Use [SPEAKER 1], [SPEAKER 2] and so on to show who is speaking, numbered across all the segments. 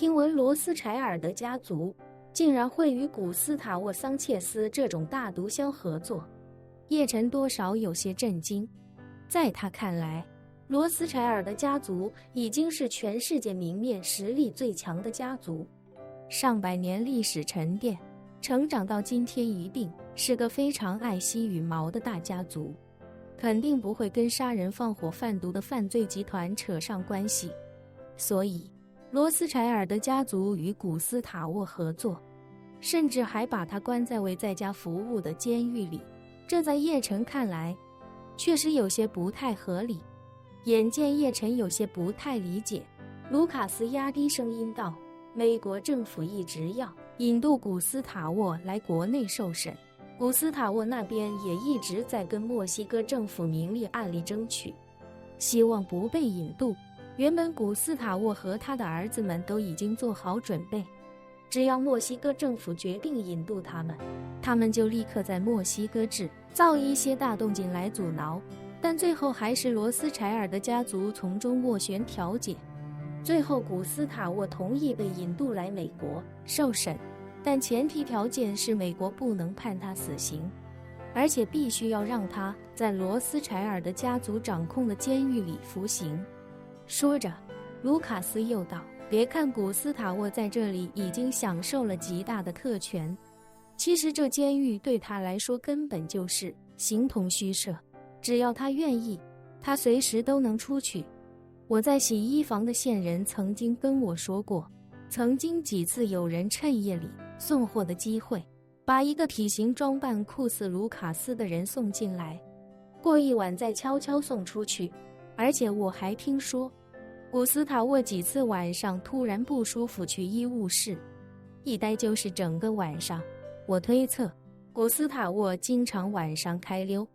[SPEAKER 1] 听闻罗斯柴尔德家族竟然会与古斯塔沃·桑切斯这种大毒枭合作，叶晨多少有些震惊。在他看来，罗斯柴尔德家族已经是全世界明面实力最强的家族，上百年历史沉淀，成长到今天一定是个非常爱惜羽毛的大家族，肯定不会跟杀人放火贩毒的犯罪集团扯上关系。所以罗斯柴尔德家族与古斯塔沃合作，甚至还把他关在为在家服务的监狱里，这在叶晨看来确实有些不太合理。眼见叶晨有些不太理解，卢卡斯压低声音道：美国政府一直要引渡古斯塔沃来国内受审，古斯塔沃那边也一直在跟墨西哥政府明里暗里争取，希望不被引渡。原本古斯塔沃和他的儿子们都已经做好准备，只要墨西哥政府决定引渡他们就立刻在墨西哥制造一些大动静来阻挠。但最后还是罗斯柴尔德家族从中斡旋调解，最后古斯塔沃同意被引渡来美国受审，但前提条件是美国不能判他死刑，而且必须要让他在罗斯柴尔德家族掌控的监狱里服刑。说着，卢卡斯又道：别看古斯塔沃在这里已经享受了极大的特权，其实这监狱对他来说根本就是形同虚设，只要他愿意，他随时都能出去。我在洗衣房的线人曾经跟我说过，曾经几次有人趁夜里送货的机会，把一个体型装扮酷似卢卡斯的人送进来，过一晚再悄悄送出去。而且我还听说，古斯塔沃几次晚上突然不舒服去医务室，一待就是整个晚上。我推测，古斯塔沃经常晚上开溜，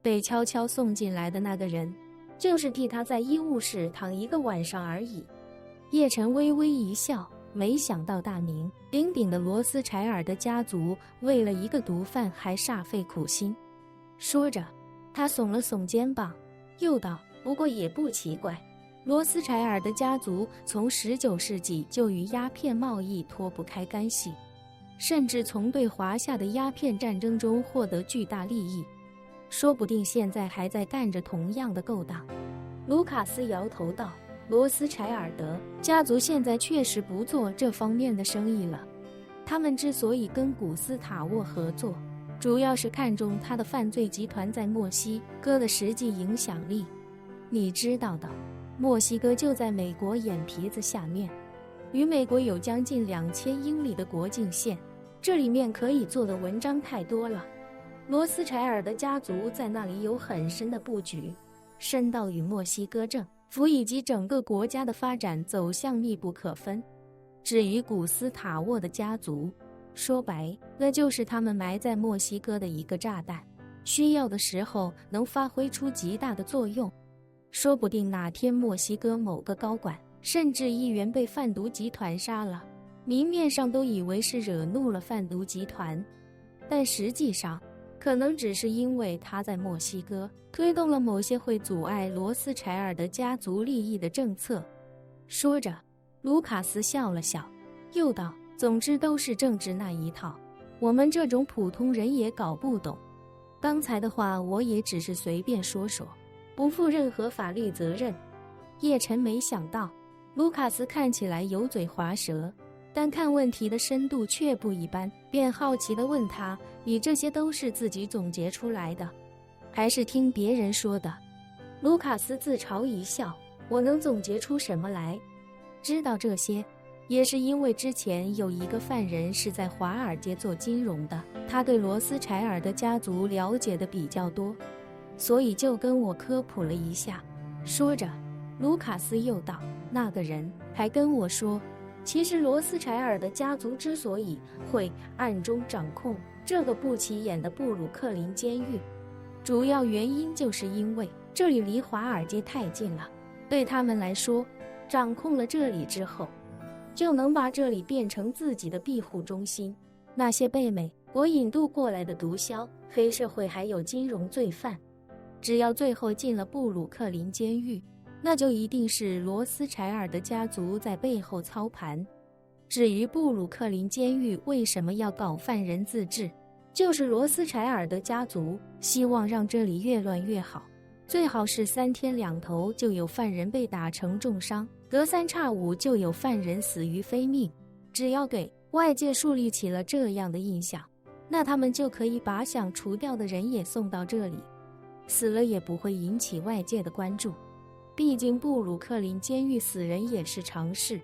[SPEAKER 1] 被悄悄送进来的那个人，就是替他在医务室躺一个晚上而已。叶晨微微一笑，没想到大名鼎鼎的罗斯柴尔德家族为了一个毒贩还煞费苦心。说着，他耸了耸肩膀，又道：不过也不奇怪，罗斯柴尔德家族从19世纪就与鸦片贸易脱不开干系，甚至从对华夏的鸦片战争中获得巨大利益，说不定现在还在干着同样的勾当。卢卡斯摇头道：罗斯柴尔德家族现在确实不做这方面的生意了，他们之所以跟古斯塔沃合作，主要是看中他的犯罪集团在墨西哥的实际影响力。你知道的，墨西哥就在美国眼皮子下面，与美国有将近2000英里的国境线，这里面可以做的文章太多了。罗斯柴尔德家族在那里有很深的布局，深到与墨西哥政府以及整个国家的发展走向密不可分。至于古斯塔沃的家族，说白那就是他们埋在墨西哥的一个炸弹，需要的时候能发挥出极大的作用。说不定哪天墨西哥某个高管甚至议员被贩毒集团杀了，明面上都以为是惹怒了贩毒集团，但实际上可能只是因为他在墨西哥推动了某些会阻碍罗斯柴尔德家族利益的政策。说着，卢卡斯笑了笑，又道：总之都是政治那一套，我们这种普通人也搞不懂。刚才的话我也只是随便说说，不负任何法律责任。叶晨没想到卢卡斯看起来油嘴滑舌，但看问题的深度却不一般，便好奇地问他：你这些都是自己总结出来的，还是听别人说的？卢卡斯自嘲一笑：我能总结出什么来？知道这些也是因为之前有一个犯人是在华尔街做金融的，他对罗斯柴尔德家族了解的比较多，所以就跟我科普了一下。说着，卢卡斯又道：那个人还跟我说，其实罗斯柴尔德家族之所以会暗中掌控这个不起眼的布鲁克林监狱，主要原因就是因为这里离华尔街太近了，对他们来说，掌控了这里之后，就能把这里变成自己的庇护中心。那些被美国引渡过来的毒枭、黑社会还有金融罪犯，只要最后进了布鲁克林监狱，那就一定是罗斯柴尔德家族在背后操盘。至于布鲁克林监狱为什么要搞犯人自治，就是罗斯柴尔德家族希望让这里越乱越好，最好是3天2头就有犯人被打成重伤，隔3差5就有犯人死于非命。只要给外界树立起了这样的印象，那他们就可以把想除掉的人也送到这里，死了也不会引起外界的关注。毕竟布鲁克林监狱死人也是常事。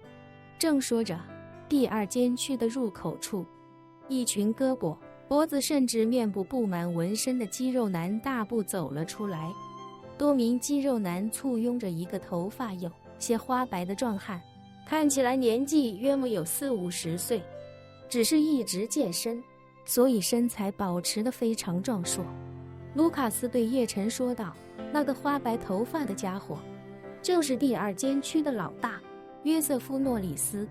[SPEAKER 1] 正说着，第2监区的入口处，一群胳膊、脖子甚至面部布满纹身的肌肉男大步走了出来。多名肌肉男簇拥着一个头发有些花白的壮汉，看起来年纪约莫有40-50岁，只是一直健身，所以身材保持得非常壮硕。卢卡斯对叶晨说道：“那个花白头发的家伙，就是第2监区的老大约瑟夫·诺里斯。”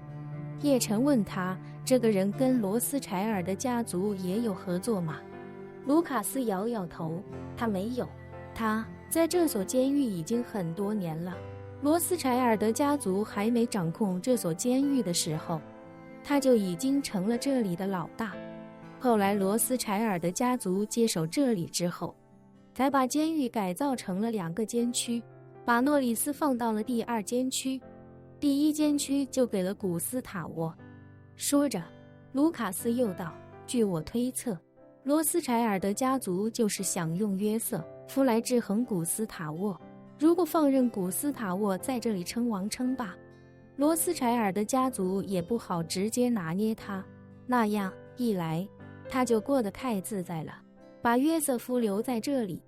[SPEAKER 1] 叶晨问他：“这个人跟罗斯柴尔的家族也有合作吗？”卢卡斯摇摇头：“他没有。他在这所监狱已经很多年了。罗斯柴尔德家族还没掌控这所监狱的时候，他就已经成了这里的老大。后来罗斯柴尔德家族接手这里之后，才把监狱改造成了2个监区，把诺里斯放到了第2监区，第1监区就给了古斯塔沃。”说着，卢卡斯又道：“据我推测，罗斯柴尔德家族就是想用约瑟夫来制衡古斯塔沃。如果放任古斯塔沃在这里称王称霸，罗斯柴尔德家族也不好直接拿捏他，那样一来他就过得太自在了。把约瑟夫留在这里，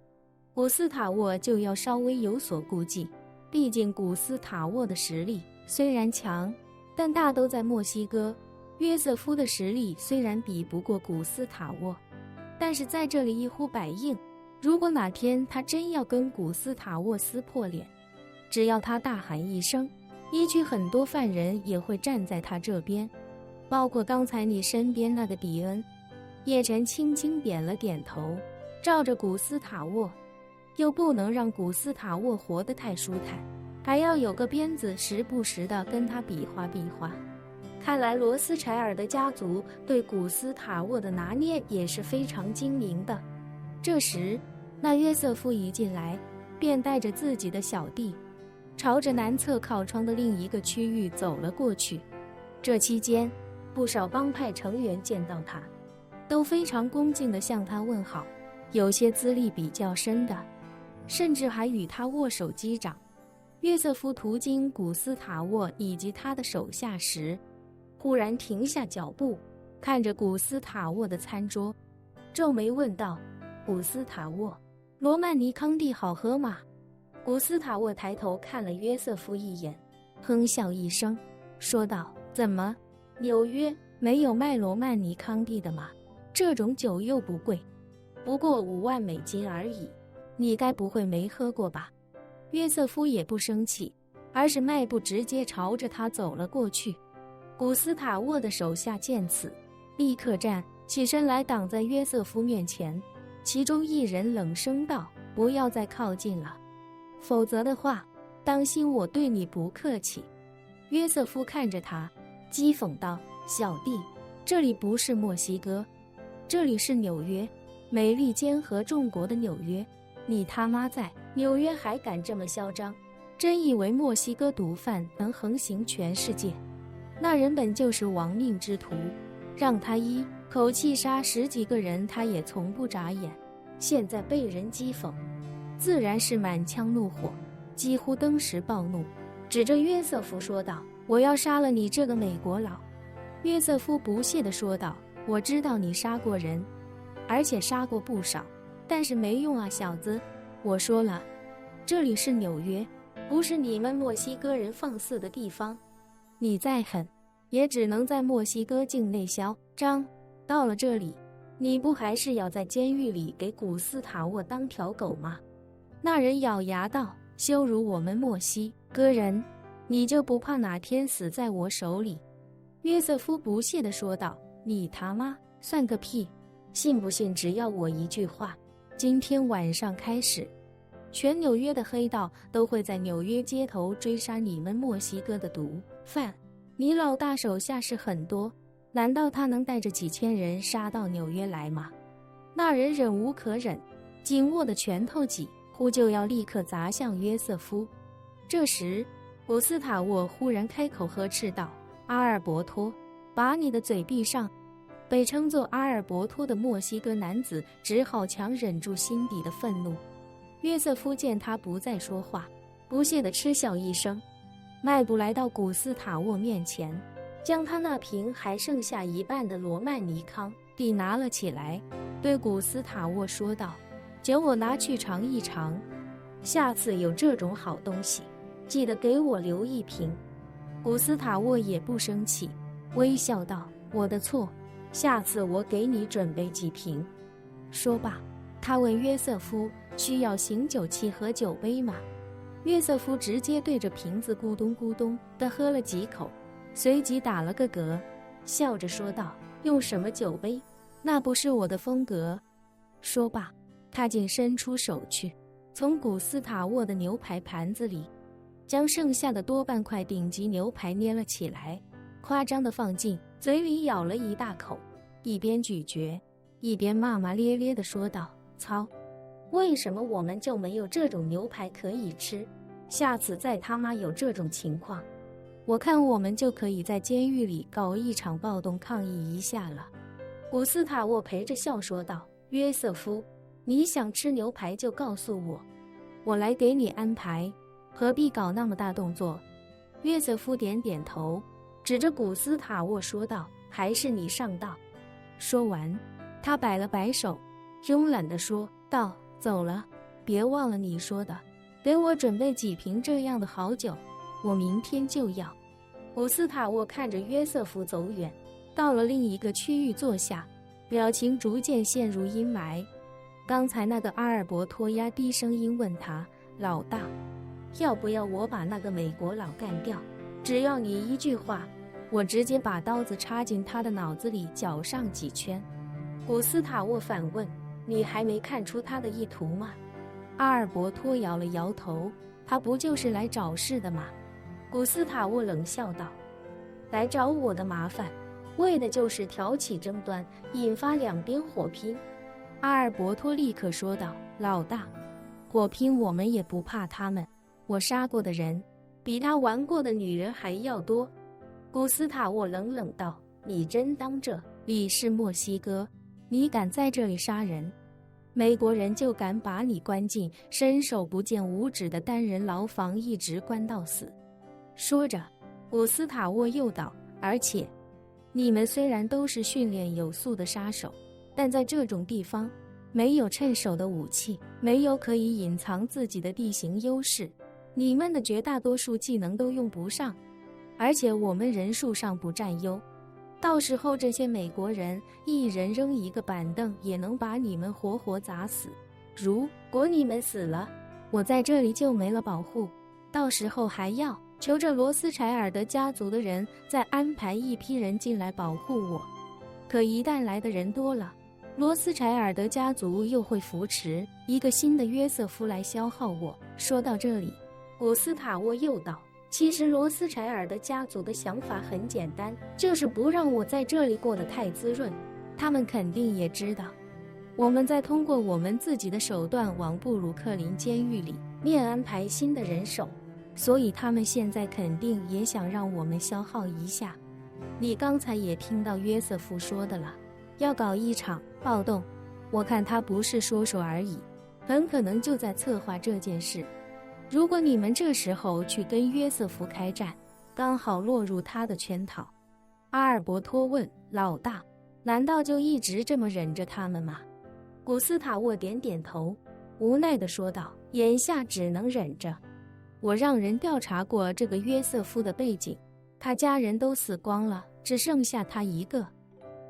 [SPEAKER 1] 古斯塔沃就要稍微有所顾忌。毕竟古斯塔沃的实力虽然强，但大都在墨西哥。约瑟夫的实力虽然比不过古斯塔沃，但是在这里一呼百应。如果哪天他真要跟古斯塔沃撕破脸，只要他大喊一声，一区很多犯人也会站在他这边，包括刚才你身边那个迪恩。”叶晨轻轻点了点头，照着古斯塔沃，又不能让古斯塔沃活得太舒坦，还要有个鞭子时不时地跟他比划比划。看来罗斯柴尔的家族对古斯塔沃的拿捏也是非常精明的。这时，那约瑟夫一进来，便带着自己的小弟，朝着南侧靠窗的另一个区域走了过去。这期间，不少帮派成员见到他，都非常恭敬地向他问好，有些资历比较深的，甚至还与他握手击掌。约瑟夫途经古斯塔沃以及他的手下时，忽然停下脚步，看着古斯塔沃的餐桌，皱眉问道：“古斯塔沃，罗曼尼康帝好喝吗？”古斯塔沃抬头看了约瑟夫一眼，哼笑一声，说道：“怎么，纽约没有卖罗曼尼康帝的吗？这种酒又不贵，不过5万美金而已，你该不会没喝过吧？”约瑟夫也不生气，而是迈步直接朝着他走了过去。古斯塔沃的手下见此，立刻站起身来挡在约瑟夫面前，其中一人冷声道：“不要再靠近了，否则的话，当心我对你不客气。”约瑟夫看着他，讥讽道：“小弟，这里不是墨西哥，这里是纽约，美利坚合众国的纽约。你他妈在纽约还敢这么嚣张？真以为墨西哥毒贩能横行全世界？那人本就是亡命之徒，让他一口气杀10几个人，他也从不眨眼。现在被人讥讽，自然是满腔怒火，几乎登时暴怒，指着约瑟夫说道：“我要杀了你这个美国佬！”约瑟夫不屑地说道：“我知道你杀过人，而且杀过不少，但是没用啊，小子！我说了，这里是纽约，不是你们墨西哥人放肆的地方。你再狠，也只能在墨西哥境内嚣张。到了这里，你不还是要在监狱里给古斯塔沃当条狗吗？”那人咬牙道：“羞辱我们墨西哥人，你就不怕哪天死在我手里？”约瑟夫不屑地说道：“你他妈算个屁！信不信只要我一句话，今天晚上开始，全纽约的黑道都会在纽约街头追杀你们墨西哥的毒贩。你老大手下是很多，难道他能带着几千人杀到纽约来吗？那人忍无可忍，紧握的拳头几乎就要立刻砸向约瑟夫。这时古斯塔沃忽然开口呵斥道：阿尔伯托，把你的嘴闭上！被称作阿尔伯托的墨西哥男子只好强忍住心底的愤怒。约瑟夫见他不再说话，不屑地嗤笑一声，迈步来到古斯塔沃面前，将他那瓶还剩下一半的罗曼尼康地拿了起来，对古斯塔沃说道：酒我拿去尝一尝，下次有这种好东西，记得给我留一瓶。古斯塔沃也不生气，微笑道：我的错，下次我给你准备几瓶。说罢，他问约瑟夫：需要醒酒器和酒杯吗？约瑟夫直接对着瓶子咕咚咕咚地喝了几口，随即打了个嗝，笑着说道：用什么酒杯？那不是我的风格。说罢，他竟伸出手去，从古斯塔沃的牛排盘子里将剩下的多半块顶级牛排捏了起来，夸张地放进嘴里咬了一大口，一边咀嚼一边骂骂咧咧地说道：操，为什么我们就没有这种牛排可以吃？下次再他妈有这种情况，我看我们就可以在监狱里搞一场暴动抗议一下了。古斯塔沃陪着笑说道：约瑟夫，你想吃牛排就告诉我，我来给你安排，何必搞那么大动作？约瑟夫点点头，指着古斯塔沃说道：还是你上道。说完，他摆了摆手，慵懒地说道：走了，别忘了你说的，给我准备几瓶这样的好酒，我明天就要。古斯塔沃看着约瑟夫走远，到了另一个区域坐下，表情逐渐陷入阴霾。刚才那个阿尔伯托压低声音问他：老大，要不要我把那个美国佬干掉？只要你一句话，我直接把刀子插进他的脑子里搅上几圈。古斯塔沃反问：你还没看出他的意图吗？阿尔伯托摇了摇头：他不就是来找事的吗？古斯塔沃冷笑道：来找我的麻烦，为的就是挑起争端，引发两边火拼。阿尔伯托立刻说道：老大，火拼我们也不怕他们，我杀过的人比他玩过的女人还要多。古斯塔沃冷冷道：你真当这里是墨西哥？你敢在这里杀人，美国人就敢把你关进伸手不见五指的单人牢房，一直关到死。说着，古斯塔沃又道：而且你们虽然都是训练有素的杀手，但在这种地方没有趁手的武器，没有可以隐藏自己的地形优势，你们的绝大多数技能都用不上，而且我们人数上不占优，到时候这些美国人一人扔一个板凳也能把你们活活砸死。如果你们死了，我在这里就没了保护，到时候还要求着罗斯柴尔德家族的人再安排一批人进来保护我。可一旦来的人多了，罗斯柴尔德家族又会扶持一个新的约瑟夫来消耗我。说到这里，古斯塔沃又道：其实罗斯柴尔德家族的想法很简单，就是不让我在这里过得太滋润。他们肯定也知道我们在通过我们自己的手段往布鲁克林监狱里面安排新的人手，所以他们现在肯定也想让我们消耗一下。你刚才也听到约瑟夫说的了，要搞一场暴动，我看他不是说说而已，很可能就在策划这件事。如果你们这时候去跟约瑟夫开战，刚好落入他的圈套。阿尔伯托问：老大，难道就一直这么忍着他们吗？古斯塔沃点点头，无奈地说道：眼下只能忍着。我让人调查过这个约瑟夫的背景，他家人都死光了，只剩下他一个，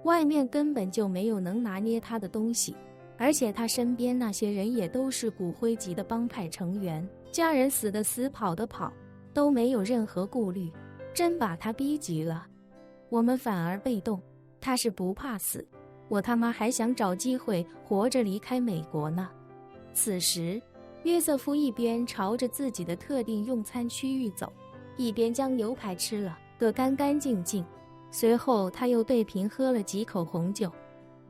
[SPEAKER 1] 外面根本就没有能拿捏他的东西，而且他身边那些人也都是骨灰级的帮派成员，家人死的死，跑的跑，都没有任何顾虑，真把他逼急了，我们反而被动。他是不怕死，我他妈还想找机会活着离开美国呢。此时约瑟夫一边朝着自己的特定用餐区域走，一边将牛排吃了。得干干净净。随后他又对瓶喝了几口红酒，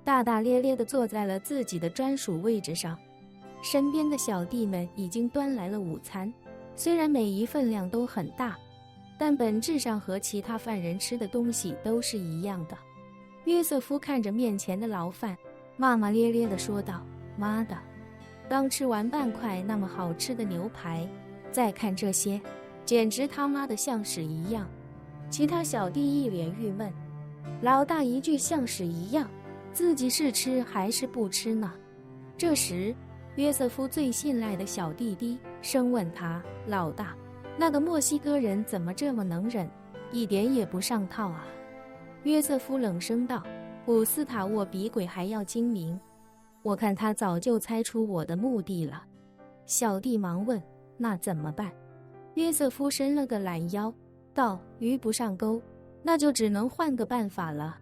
[SPEAKER 1] 大大咧咧地坐在了自己的专属位置上。身边的小弟们已经端来了午餐，虽然每一份量都很大，但本质上和其他犯人吃的东西都是一样的。约瑟夫看着面前的牢饭，骂骂咧咧地说道：“妈的，刚吃完半块那么好吃的牛排，再看这些，简直他妈的像屎一样。”其他小弟一脸郁闷，老大一句像屎一样，自己是吃还是不吃呢？这时约瑟夫最信赖的小弟弟声问他：“老大，那个墨西哥人怎么这么能忍，一点也不上套啊？”约瑟夫冷声道：“古斯塔沃比鬼还要精明，我看他早就猜出我的目的了。”小弟忙问：“那怎么办？”约瑟夫伸了个懒腰，道：“鱼不上钩，那就只能换个办法了。”